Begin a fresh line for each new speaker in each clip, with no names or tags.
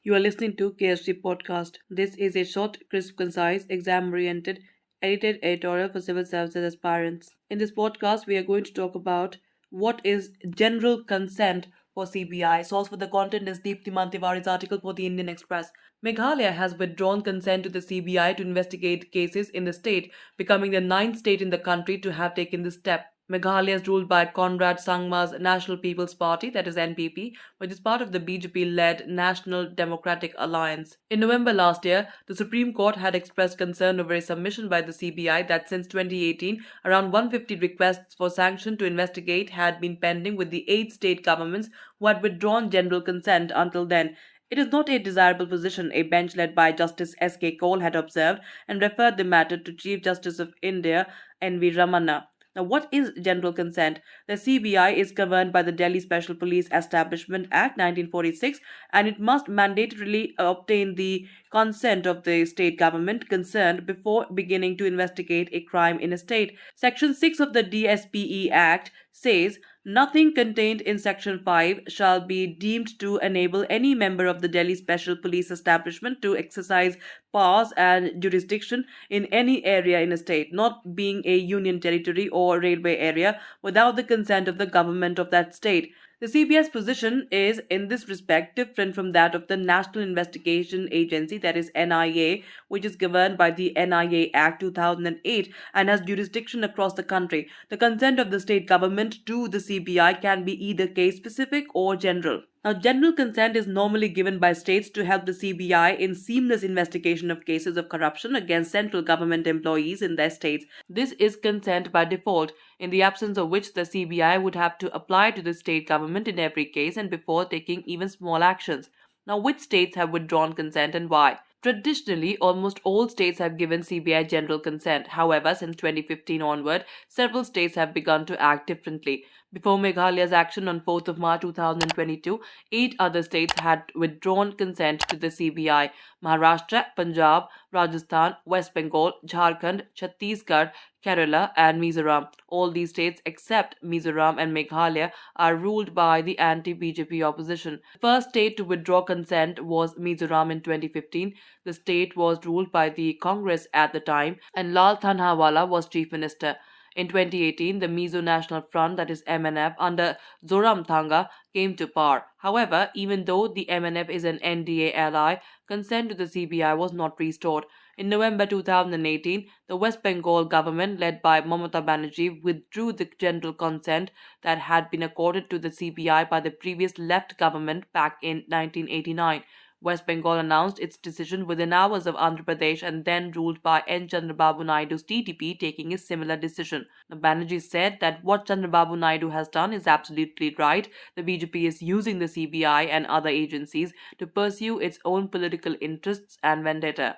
You are listening to KSG Podcast. This is a short, crisp, concise, exam oriented, edited editorial for civil services aspirants. In this podcast, we are going to talk about what is general consent for CBI. Source for the content is Deepthi Mantiwari's article for the Indian Express. Meghalaya has withdrawn consent to the CBI to investigate cases in the state, becoming the ninth state in the country to have taken this step. Meghalaya is ruled by Conrad Sangma's National People's Party, that is NPP, which is part of the BJP led National Democratic Alliance. In November last year, the Supreme Court had expressed concern over a submission by the CBI that since 2018, around 150 requests for sanction to investigate had been pending with the 8 state governments who had withdrawn general consent until then. It is not a desirable position, a bench led by Justice S.K. Cole had observed and referred the matter to Chief Justice of India N.V. Ramana. Now, what is general consent? The CBI is governed by the Delhi Special Police Establishment Act 1946 and it must mandatorily obtain the consent of the state government concerned before beginning to investigate a crime in a state. Section 6 of the DSPE Act says nothing contained in Section 5 shall be deemed to enable any member of the Delhi Special Police Establishment to exercise powers and jurisdiction in any area in a state, not being a union territory or railway area, without the consent of the government of that state. The CBI's position is, in this respect, different from that of the National Investigation Agency, that is NIA, which is governed by the NIA Act 2008 and has jurisdiction across the country. The consent of the state government to the CBI can be either case specific or general. Now, general consent is normally given by states to help the CBI in seamless investigation of cases of corruption against central government employees in their states. This is consent by default, in the absence of which the CBI would have to apply to the state government in every case and before taking even small actions. Now, which states have withdrawn consent and why? Traditionally, almost all states have given CBI general consent. However, since 2015 onward, several states have begun to act differently. Before Meghalaya's action on 4th of March 2022, 8 other states had withdrawn consent to the CBI: Maharashtra, Punjab, Rajasthan, West Bengal, Jharkhand, Chhattisgarh, Kerala, and Mizoram. All these states, except Mizoram and Meghalaya, are ruled by the anti BJP opposition. The first state to withdraw consent was Mizoram in 2015. The state was ruled by the Congress at the time, and Lal Thanhawala was chief minister. In 2018, the Mizo National Front, that is MNF, under Zoramthanga came to power. However, even though the MNF is an NDA ally, consent to the CBI was not restored. In November 2018, the West Bengal government, led by Mamata Banerjee, withdrew the general consent that had been accorded to the CBI by the previous left government back in 1989. West Bengal announced its decision within hours of Andhra Pradesh and then ruled by N. Chandrababu Naidu's TDP taking a similar decision. The Banerjee said that what Chandrababu Naidu has done is absolutely right. The BJP is using the CBI and other agencies to pursue its own political interests and vendetta.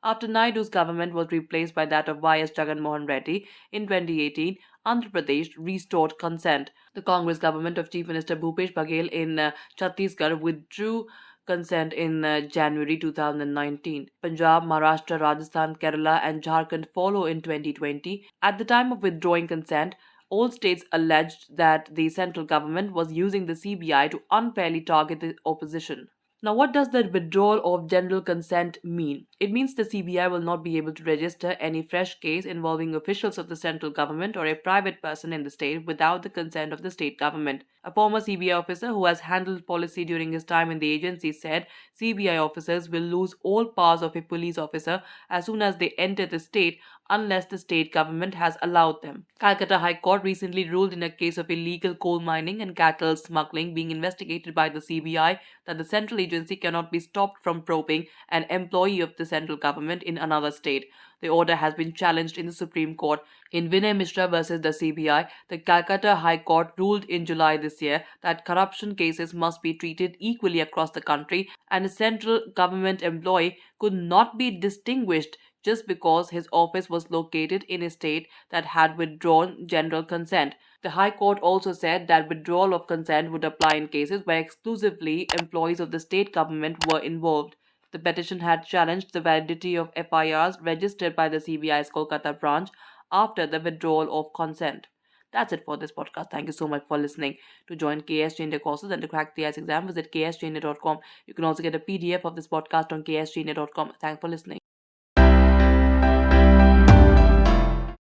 After Naidu's government was replaced by that of Y.S. Jagan Mohan Reddy in 2018, Andhra Pradesh restored consent. The Congress government of Chief Minister Bhupesh Baghel in Chhattisgarh withdrew consent in January 2019. Punjab, Maharashtra, Rajasthan, Kerala, and Jharkhand follow in 2020. At the time of withdrawing consent, all states alleged that the central government was using the CBI to unfairly target the opposition. Now, what does the withdrawal of general consent mean? It means the CBI will not be able to register any fresh case involving officials of the central government or a private person in the state without the consent of the state government. A former CBI officer who has handled policy during his time in the agency said CBI officers will lose all powers of a police officer as soon as they enter the state unless the state government has allowed them. Calcutta High Court recently ruled in a case of illegal coal mining and cattle smuggling being investigated by the CBI that the central agency cannot be stopped from probing an employee of the central government in another state. The order has been challenged in the Supreme Court. In Vinay Mishra versus the CBI, the Calcutta High Court ruled in July this year that corruption cases must be treated equally across the country and a central government employee could not be distinguished just because his office was located in a state that had withdrawn general consent. The High Court also said that withdrawal of consent would apply in cases where exclusively employees of the state government were involved. The petition had challenged the validity of FIRs registered by the CBI's Kolkata branch after the withdrawal of consent. That's it for this podcast. Thank you so much for listening. To join KS India courses and to crack the IELTS exam, visit ksjindia.com. You can also get a PDF of this podcast on ksjindia.com. Thanks for listening.